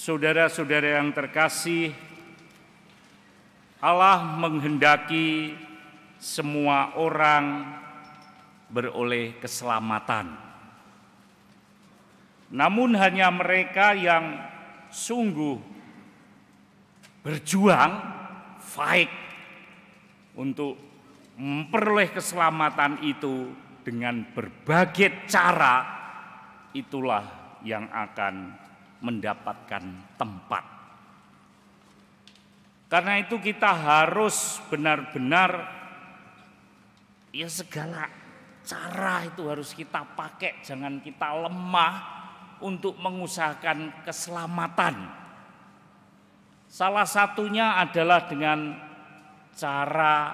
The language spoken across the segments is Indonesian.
Saudara-saudara yang terkasih, Allah menghendaki semua orang beroleh keselamatan. Namun hanya mereka yang sungguh berjuang, fight untuk memperoleh keselamatan itu dengan berbagai cara, itulah yang akan mendapatkan tempat. Karena itu kita harus benar-benar, ya segala cara itu harus kita pakai, jangan kita lemah untuk mengusahakan keselamatan. Salah satunya adalah dengan cara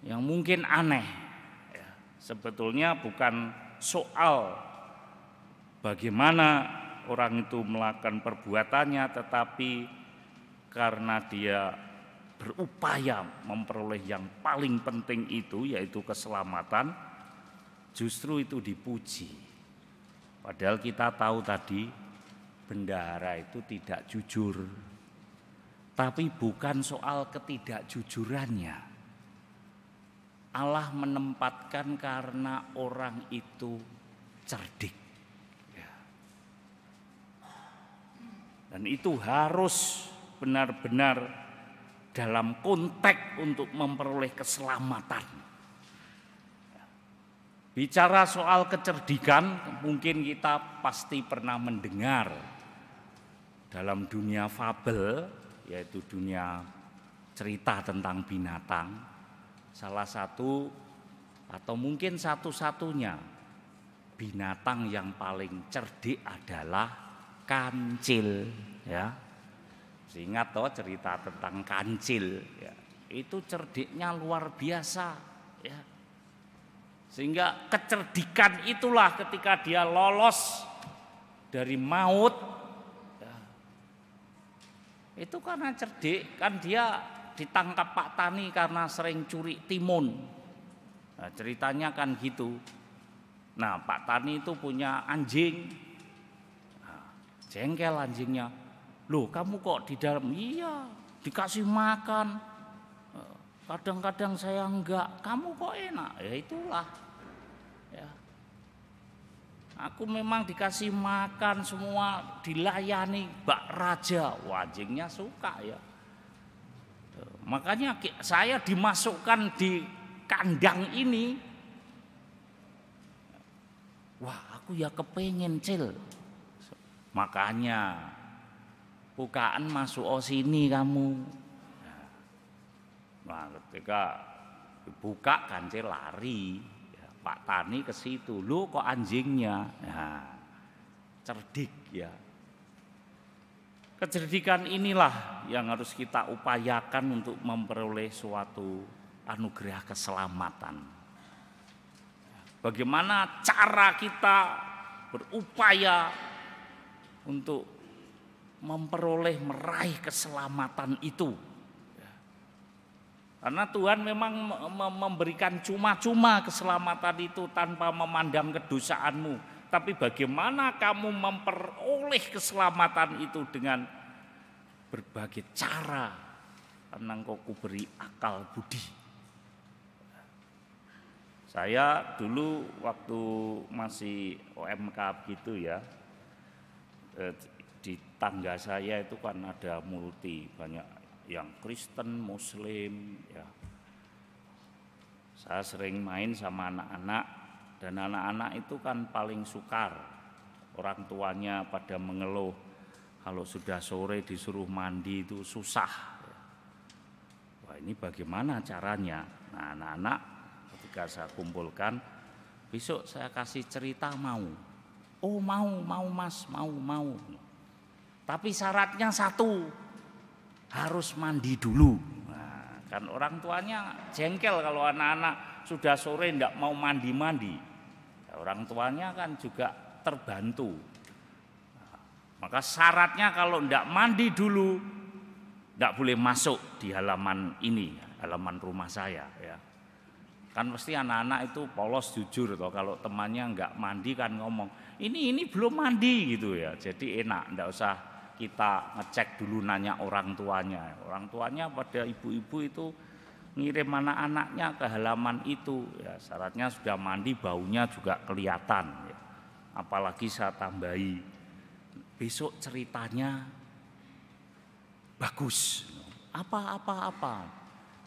yang mungkin aneh. Sebetulnya bukan soal bagaimana orang itu melakukan perbuatannya, tetapi karena dia berupaya memperoleh yang paling penting itu, yaitu keselamatan, justru itu dipuji. Padahal kita tahu tadi bendahara itu tidak jujur. Tapi bukan soal ketidakjujurannya. Allah menempatkan karena orang itu cerdik. Dan itu harus benar-benar dalam konteks untuk memperoleh keselamatan. Bicara soal kecerdikan, mungkin kita pasti pernah mendengar dalam dunia fabel, yaitu dunia cerita tentang binatang, salah satu atau mungkin satu-satunya binatang yang paling cerdik adalah kancil, ya. Ingat toh cerita tentang kancil, ya. Itu cerdiknya luar biasa, ya. Sehingga kecerdikan itulah ketika dia lolos dari maut, ya. Itu karena cerdik, kan dia ditangkap Pak Tani karena sering curi timun. Nah, ceritanya kan gitu. Nah, Pak Tani itu punya anjing. Jengkel anjingnya, loh kamu kok di dalam? Iya, dikasih makan, kadang-kadang saya enggak, kamu kok enak? Ya itulah, ya. Aku memang dikasih makan semua, dilayani bak raja. Wah, anjingnya suka ya. Makanya saya dimasukkan di kandang ini. Wah, aku ya kepengen Cil. Makanya bukaan masuk sini kamu. Nah, ketika dibuka kancil lari, ya, Pak Tani ke situ. Lu kok anjingnya? Nah, cerdik ya. Kecerdikan inilah yang harus kita upayakan untuk memperoleh suatu anugerah keselamatan. Bagaimana cara kita berupaya untuk memperoleh meraih keselamatan itu. Karena Tuhan memang memberikan cuma-cuma keselamatan itu tanpa memandang kedosaanmu. Tapi bagaimana kamu memperoleh keselamatan itu dengan berbagai cara, karena engkau kuberi akal budi. Saya dulu waktu masih OMK gitu ya, di tangga saya itu kan ada multi, banyak yang Kristen, Muslim ya. Saya sering main sama anak-anak, dan anak-anak itu kan paling sukar. Orang tuanya pada mengeluh kalau sudah sore disuruh mandi itu susah. Wah, ini bagaimana caranya? Nah, anak-anak ketika saya kumpulkan, besok saya kasih cerita mau. Oh mau mas, mau. Tapi syaratnya satu, harus mandi dulu. Nah, kan orang tuanya jengkel kalau anak-anak sudah sore tidak mau mandi-mandi. Ya, orang tuanya kan juga terbantu. Nah, maka syaratnya kalau tidak mandi dulu, tidak boleh masuk di halaman ini, halaman rumah saya. Ya. Kan pasti anak-anak itu polos jujur toh, kalau temannya nggak mandi kan ngomong ini belum mandi gitu ya. Jadi enak, nggak usah kita ngecek dulu nanya orang tuanya. Orang tuanya pada ibu-ibu itu ngirim anak-anaknya ke halaman itu ya, syaratnya sudah mandi, baunya juga kelihatan ya. Apalagi saya tambahi besok ceritanya bagus. Apa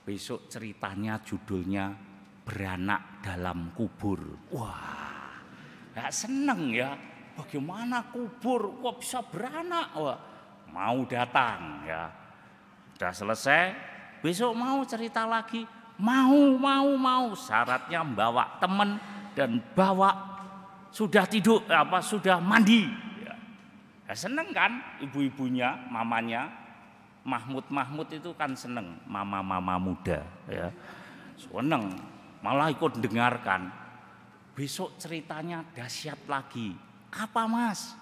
besok ceritanya judulnya beranak dalam kubur. Wah, gak seneng ya, bagaimana kubur kok bisa beranak. Wah, mau datang ya. Udah selesai, besok mau cerita lagi, mau syaratnya bawa temen dan bawa sudah tidur sudah mandi ya. Ya seneng kan ibu-ibunya, mamanya Mahmud itu kan seneng, mama muda ya, seneng, malah ikut dengarkan. Besok ceritanya dahsyat lagi. Apa mas?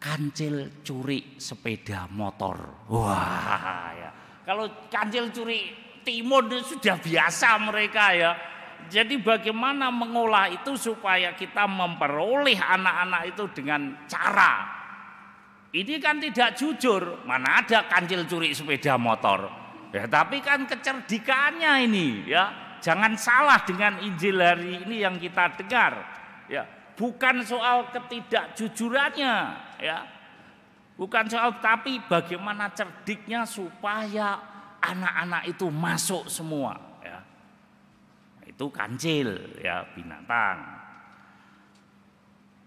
Kancil curi sepeda motor. Wah ya, kalau kancil curi timun sudah biasa mereka ya. Jadi bagaimana mengolah itu supaya kita memperoleh anak-anak itu dengan cara ini kan tidak jujur, mana ada kancil curi sepeda motor. Ya, tapi kan kecerdikannya ini ya. Jangan salah dengan Injil hari ini yang kita dengar. Ya, bukan soal ketidakjujurannya, ya. Bukan soal, tapi bagaimana cerdiknya supaya anak-anak itu masuk semua, ya. Itu kancil ya, binatang.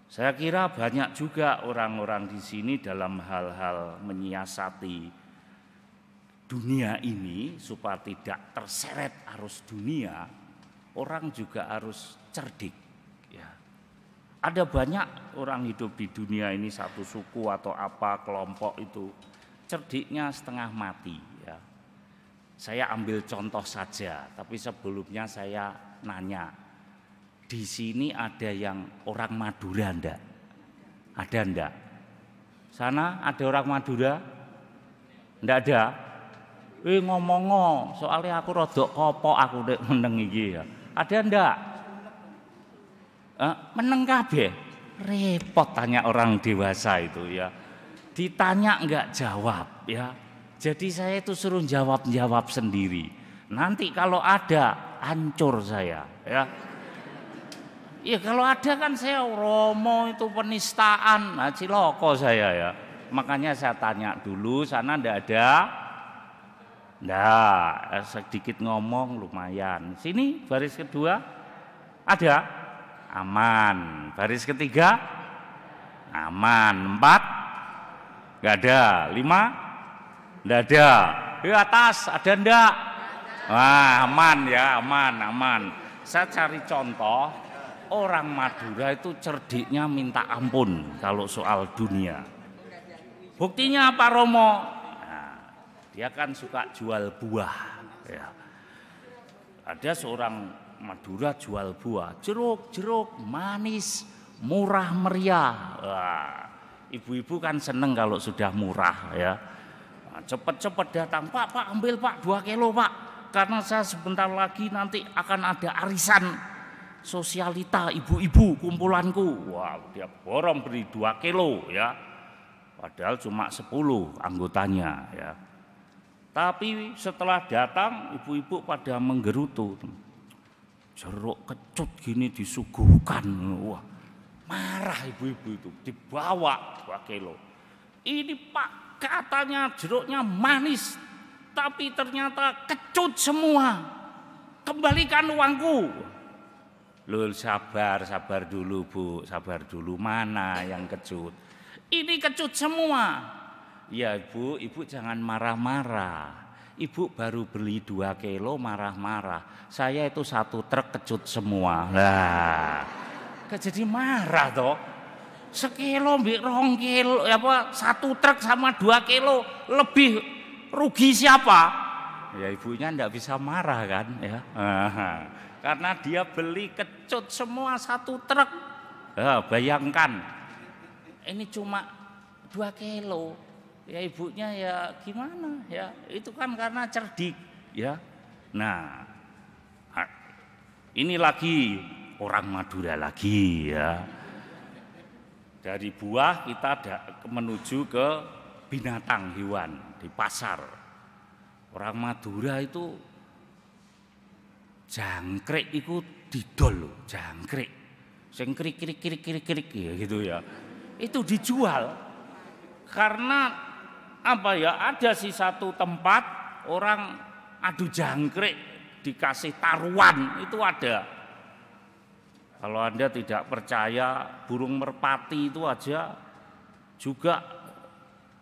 Saya kira banyak juga orang-orang di sini dalam hal-hal menyiasati dunia ini supaya tidak terseret arus dunia. Orang juga harus cerdik. Ya. Ada banyak orang hidup di dunia ini, satu suku atau apa kelompok itu cerdiknya setengah mati. Ya. Saya ambil contoh saja, tapi sebelumnya saya nanya. Di sini ada yang orang Madura enggak? Ada enggak? Sana ada orang Madura? Enggak ada? Ngomong soalnya aku rodok kopok aku nek meneng iki ya. Ada enggak? Meneng kabeh. Repot tanya orang dewasa itu ya. Ditanya enggak jawab ya. Jadi saya itu suruh jawab sendiri. Nanti kalau ada hancur saya ya. Ya kalau ada kan saya romo itu penistaan, nah, ciloko saya ya. Makanya saya tanya dulu, sana ndak ada? Ndak, sedikit ngomong lumayan. Sini baris kedua ada? Aman. Baris ketiga? Aman. 4? Nggak ada. 5? Ndak ada. Di atas ada ndak? Wah, aman ya, aman. Saya cari contoh. Orang Madura itu cerdiknya minta ampun kalau soal dunia. Buktinya apa Romo? Nah, dia kan suka jual buah. Ya. Ada seorang Madura jual buah, jeruk manis, murah meriah. Wah, ibu-ibu kan seneng kalau sudah murah ya. Nah, cepet-cepet datang, Pak ambil Pak 2 kilo Pak, karena saya sebentar lagi nanti akan ada arisan sosialita ibu-ibu kumpulanku. Wah, dia borong beri 2 kilo ya. Padahal cuma 10 anggotanya ya. Tapi setelah datang ibu-ibu pada menggerutu. Jeruk kecut gini disuguhkan. Wah, marah ibu-ibu itu, dibawa 2 kilo. Ini Pak katanya jeruknya manis, tapi ternyata kecut semua. Kembalikan uangku. Loh sabar dulu Bu, sabar dulu, mana yang kecut? Ini kecut semua. Ya ibu jangan marah-marah. Ibu baru beli 2 kilo marah-marah. Saya itu 1 truk kecut semua. Lah, jadi marah toh. 1 kilo mbek 2 kilo, 1 truk sama 2 kilo lebih rugi siapa? Ya ibunya ndak bisa marah kan ya. Karena dia beli kecut semua 1 truk. Bayangkan, ini cuma 2 kilo. Ya ibunya ya gimana ya, itu kan karena cerdik ya. Nah Ini lagi orang Madura lagi ya. Dari buah kita menuju ke binatang hewan di pasar. Orang Madura itu jangkrik itu didol loh, jangkrik. Sing krik ya gitu ya. Itu dijual karena apa ya? Ada sih satu tempat orang adu jangkrik dikasih taruhan itu ada. Kalau Anda tidak percaya, burung merpati itu aja juga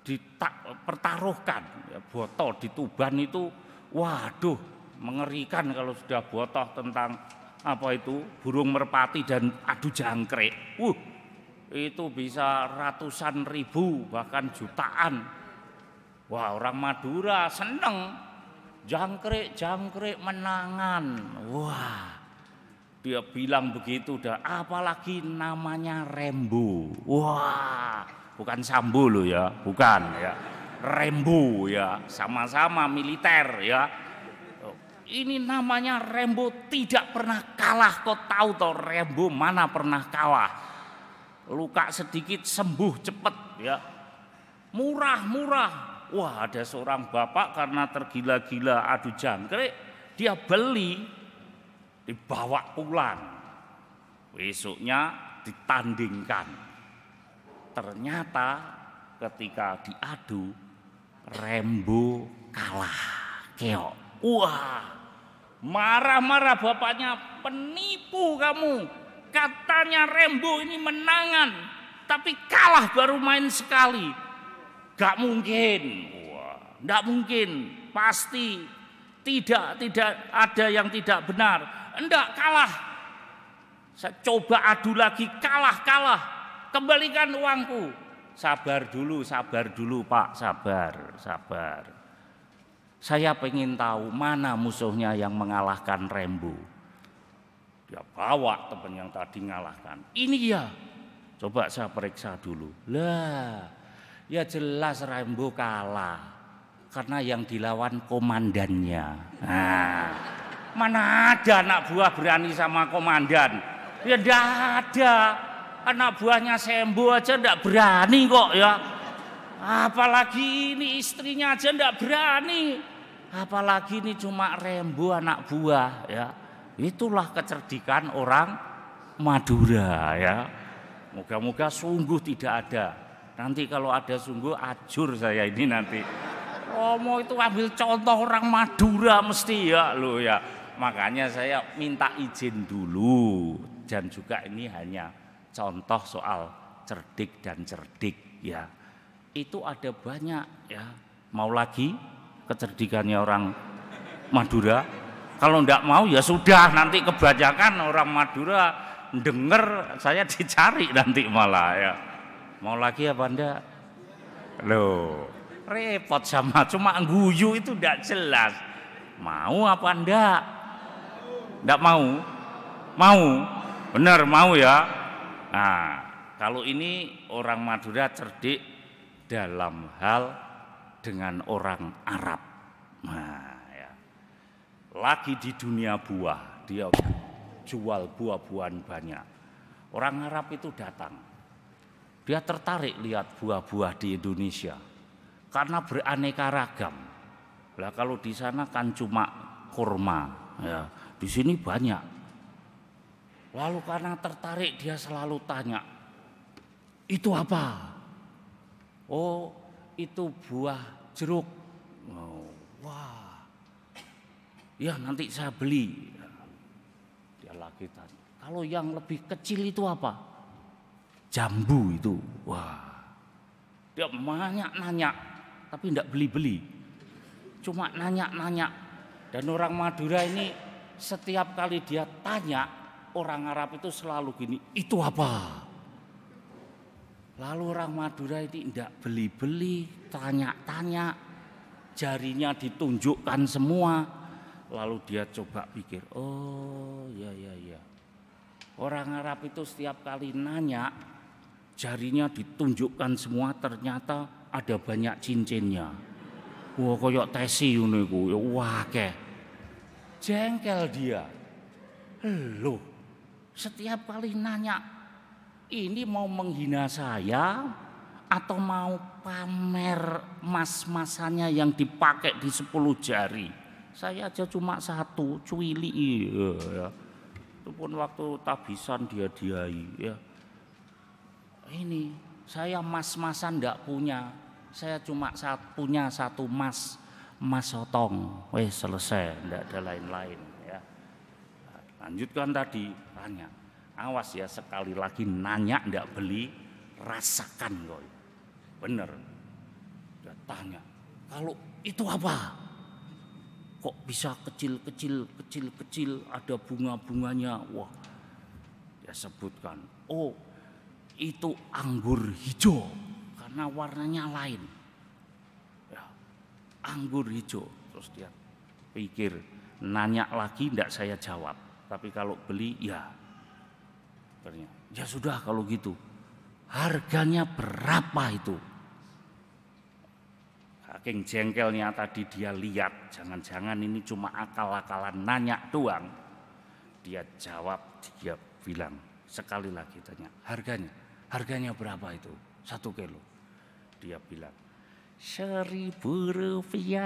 dipertaruhkan. Ya, botoh di Tuban itu, waduh, mengerikan kalau sudah botoh tentang apa itu burung merpati dan adu jangkrik. Itu bisa ratusan ribu bahkan jutaan. Wah, orang Madura seneng jangkrik menangan. Wah, dia bilang begitu dah. Apalagi namanya Rembo. Wah, bukan Sambo loh ya, bukan ya. Rembo ya, sama-sama militer ya. Ini namanya Rembo tidak pernah kalah. Kau tahu toh Rembo mana pernah kalah? Luka sedikit sembuh cepet ya. Murah. Wah, ada seorang bapak karena tergila-gila adu jangkrik, dia beli, dibawa pulang. Besoknya ditandingkan. Ternyata ketika diadu Rembo kalah. Keok. Wah, marah-marah bapaknya, penipu kamu. Katanya Rembo ini menangan, tapi kalah baru main sekali. Gak mungkin. Wah, gak mungkin. Pasti tidak ada yang tidak benar. Enggak, kalah. Saya coba adu lagi, kalah. Kembalikan uangku. Sabar dulu Pak, sabar. Saya pengen tahu mana musuhnya yang mengalahkan Rembo. Dia bawa teman yang tadi mengalahkan. Ini ya, coba saya periksa dulu. Lah, ya jelas Rembo kalah. Karena yang dilawan komandannya. Nah, mana ada anak buah berani sama komandan? Ya enggak ada. Anak buahnya Sembo aja enggak berani kok ya. Apalagi ini istrinya aja enggak berani. Apalagi ini cuma Rembo anak buah ya. Itulah kecerdikan orang Madura ya. Moga-moga sungguh tidak ada. Nanti kalau ada sungguh ajur saya ini nanti. Romo itu ambil contoh orang Madura mesti ya lo ya. Makanya saya minta izin dulu. Dan juga ini hanya contoh soal cerdik dan cerdik ya. Itu ada banyak ya. Mau lagi kecerdikannya orang Madura? Kalau enggak mau ya sudah, nanti kebanyakan orang Madura denger saya dicari nanti malah ya. Mau lagi apa enggak? Loh, repot sama cuma guyu itu enggak jelas. Mau apa enggak? Enggak mau? Mau? Benar mau ya? Nah, kalau ini orang Madura cerdik dalam hal dengan orang Arab. Nah, ya. Lagi di dunia buah, dia jual buah-buahan banyak. Orang Arab itu datang. Dia tertarik lihat buah-buah di Indonesia karena beraneka ragam. Lah kalau di sana kan cuma kurma, ya. Di sini banyak. Lalu karena tertarik dia selalu tanya, "Itu apa?" "Oh, itu buah jeruk." "Oh, wah. Ya nanti saya beli." Dia lagi tanya, "Kalau yang lebih kecil itu apa?" "Jambu itu." Wah. Dia banyak nanya, tapi enggak beli-beli. Cuma nanya-nanya. Dan orang Madura ini setiap kali dia tanya, orang Arab itu selalu gini, "Itu apa?" Lalu orang Madura ini tidak beli-beli, tanya-tanya, jarinya ditunjukkan semua. Lalu dia coba pikir, oh ya. Orang Arab itu setiap kali nanya, jarinya ditunjukkan semua, ternyata ada banyak cincinnya. Wah, koyok tesi ngono iku, wah keh. Jengkel dia. Loh, setiap kali nanya, ini mau menghina saya atau mau pamer mas-masannya yang dipakai di 10 jari. Saya aja cuma satu, cuili ya. Itu pun waktu tabisan dia ya. Ini saya mas-masan enggak punya. Saya cuma punya satu mas otong. Selesai, enggak ada lain-lain ya. Lanjutkan tadi, tanya. Awas ya, sekali lagi nanya enggak beli, rasakan kok. Bener. Dia tanya, kalau itu apa? Kok bisa kecil, ada bunga-bunganya. Wah, dia sebutkan, oh itu anggur hijau karena warnanya lain ya, anggur hijau. Terus dia pikir, nanya lagi enggak saya jawab, tapi kalau beli ya. Ya sudah kalau gitu, harganya berapa itu? Saking jengkelnya tadi dia lihat, jangan-jangan ini cuma akal-akalan nanya doang. Dia jawab, dia bilang sekali lagi tanya, harganya berapa itu? 1 kilo. Dia bilang 1.000 rupiah.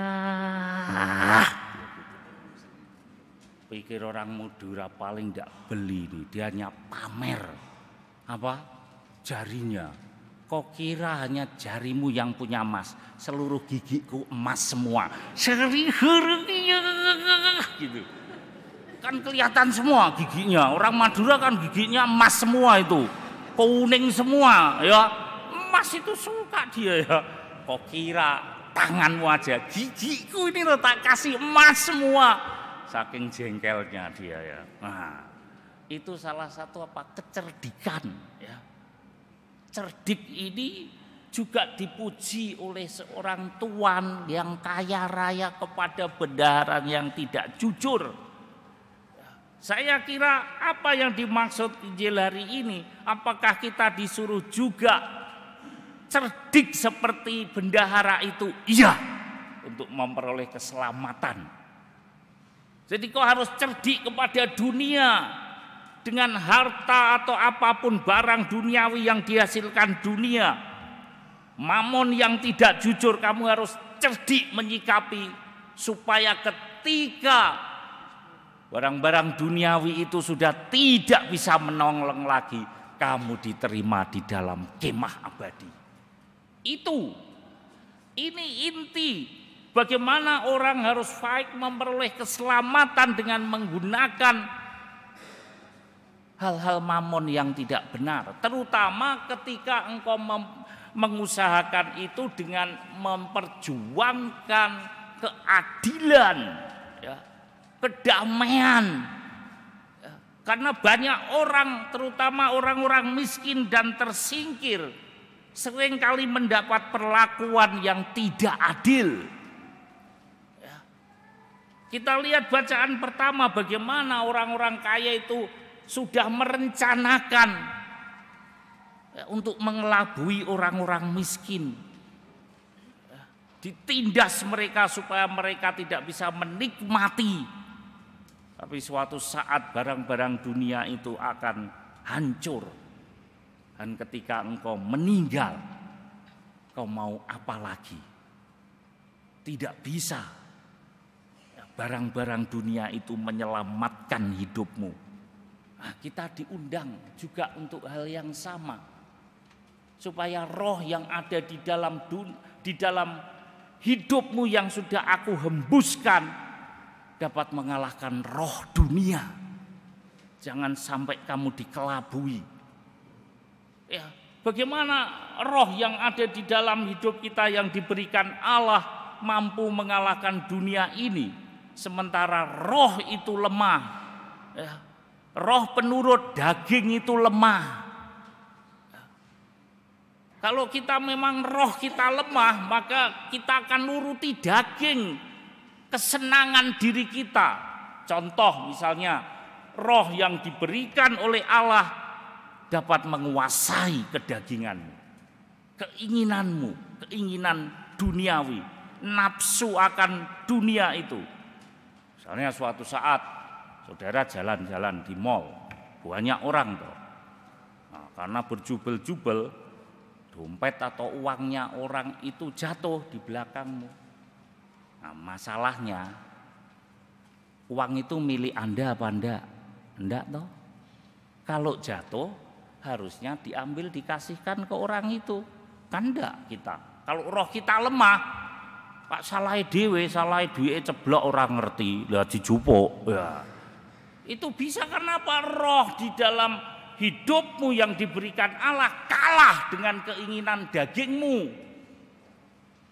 Pikir orang Madura paling enggak beli nih, dia hanya pamer apa? Jarinya. Kok kira hanya jarimu yang punya emas? Seluruh gigiku emas semua. 1.000 rupiah gitu. Kan kelihatan semua giginya. Orang Madura kan giginya emas semua itu. Kuning semua ya. Emas itu suka dia ya. Kok kira tanganmu aja, gigiku ini lo tak kasih emas semua. Saking jengkelnya dia ya. Nah, itu salah satu kecerdikan ya. Cerdik ini juga dipuji oleh seorang tuan yang kaya raya kepada bendaharaan yang tidak jujur. Saya kira apa yang dimaksud Injil hari ini? Apakah kita disuruh juga cerdik seperti bendahara itu? Iya, untuk memperoleh keselamatan. Jadi kau harus cerdik kepada dunia dengan harta atau apapun barang duniawi yang dihasilkan dunia. Mamon yang tidak jujur, kamu harus cerdik menyikapi supaya ketika barang-barang duniawi itu sudah tidak bisa menolong lagi, kamu diterima di dalam kemah abadi. Ini inti bagaimana orang harus baik memperoleh keselamatan dengan menggunakan hal-hal mamon yang tidak benar. Terutama ketika engkau mengusahakan itu dengan memperjuangkan keadilan, ya, kedamaian. Ya, karena banyak orang, terutama orang-orang miskin dan tersingkir, seringkali mendapat perlakuan yang tidak adil. Kita lihat bacaan pertama bagaimana orang-orang kaya itu sudah merencanakan untuk mengelabui orang-orang miskin. Ditindas mereka supaya mereka tidak bisa menikmati. Tapi suatu saat barang-barang dunia itu akan hancur. Dan ketika engkau meninggal, kau mau apa lagi? Tidak bisa. Barang-barang dunia itu menyelamatkan hidupmu. Nah, kita diundang juga untuk hal yang sama. Supaya roh yang ada di dalam hidupmu yang sudah aku hembuskan dapat mengalahkan roh dunia. Jangan sampai kamu dikelabui. Ya, bagaimana roh yang ada di dalam hidup kita yang diberikan Allah mampu mengalahkan dunia ini? Sementara roh itu lemah, ya, roh penurut daging itu lemah. Kalau kita memang roh kita lemah, maka kita akan nuruti daging, kesenangan diri kita. Contoh misalnya, roh yang diberikan oleh Allah dapat menguasai kedaginganmu, keinginanmu, keinginan duniawi, nafsu akan dunia itu. Misalnya suatu saat saudara jalan-jalan di mall, banyak orang toh. Nah, karena berjubel-jubel, dompet atau uangnya orang itu jatuh di belakangmu. Nah, masalahnya uang itu milik Anda apa enggak? Enggak toh. Kalau jatuh harusnya diambil dikasihkan ke orang itu. Kan enggak kita. Kalau roh kita lemah, Pak salahnya dewe, salahnya duit ceblok orang ngerti, lihat dijupuk. Ya. Itu bisa karena apa? Roh di dalam hidupmu yang diberikan Allah kalah dengan keinginan dagingmu.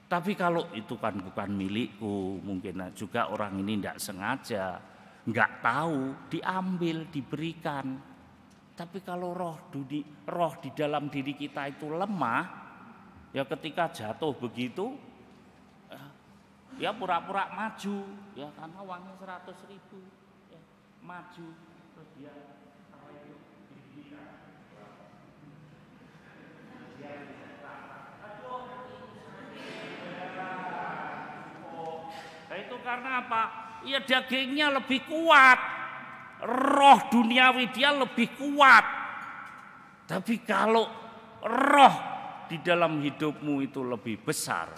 Tapi kalau itu kan bukan milikku, mungkin juga orang ini tidak sengaja, nggak tahu, diambil, diberikan. Tapi kalau roh di dalam diri kita itu lemah, ya ketika jatuh begitu, ya pura-pura maju, ya karena uangnya 100.000, ya, maju terus dia apa itu diberikan. Nah, itu karena apa? Ya dagingnya lebih kuat, roh duniawi dia lebih kuat. Tapi kalau roh di dalam hidupmu itu lebih besar,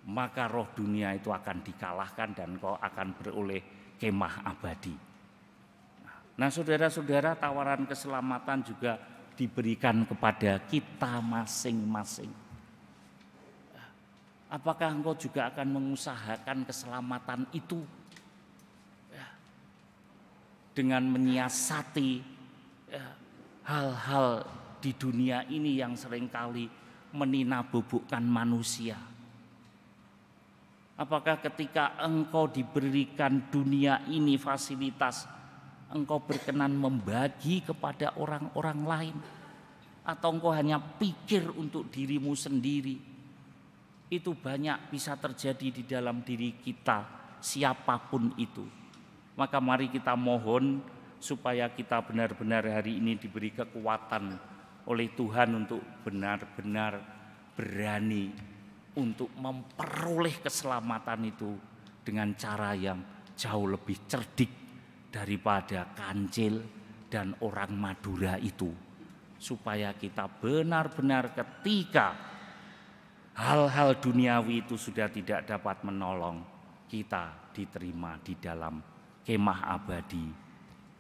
maka roh dunia itu akan dikalahkan dan kau akan beroleh kemah abadi. Nah, saudara-saudara, tawaran keselamatan juga diberikan kepada kita masing-masing. Apakah engkau juga akan mengusahakan keselamatan itu dengan menyiasati hal-hal di dunia ini yang seringkali meninabobokan manusia? Apakah ketika engkau diberikan dunia ini fasilitas, engkau berkenan membagi kepada orang-orang lain? Atau engkau hanya pikir untuk dirimu sendiri? Itu banyak bisa terjadi di dalam diri kita, siapapun itu. Maka mari kita mohon supaya kita benar-benar hari ini diberi kekuatan oleh Tuhan untuk benar-benar berani untuk memperoleh keselamatan itu dengan cara yang jauh lebih cerdik daripada Kancil dan orang Madura itu. Supaya kita benar-benar ketika hal-hal duniawi itu sudah tidak dapat menolong, kita diterima di dalam kemah abadi,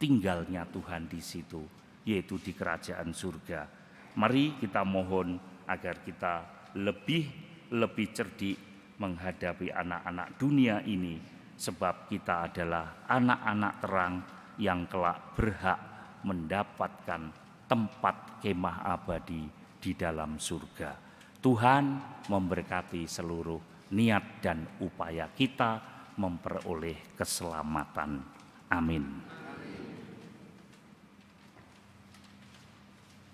tinggalnya Tuhan di situ, yaitu di kerajaan surga. Mari kita mohon agar kita lebih cerdik menghadapi anak-anak dunia ini, sebab kita adalah anak-anak terang yang kelak berhak mendapatkan tempat kemah abadi di dalam surga. Tuhan memberkati seluruh niat dan upaya kita memperoleh keselamatan. Amin.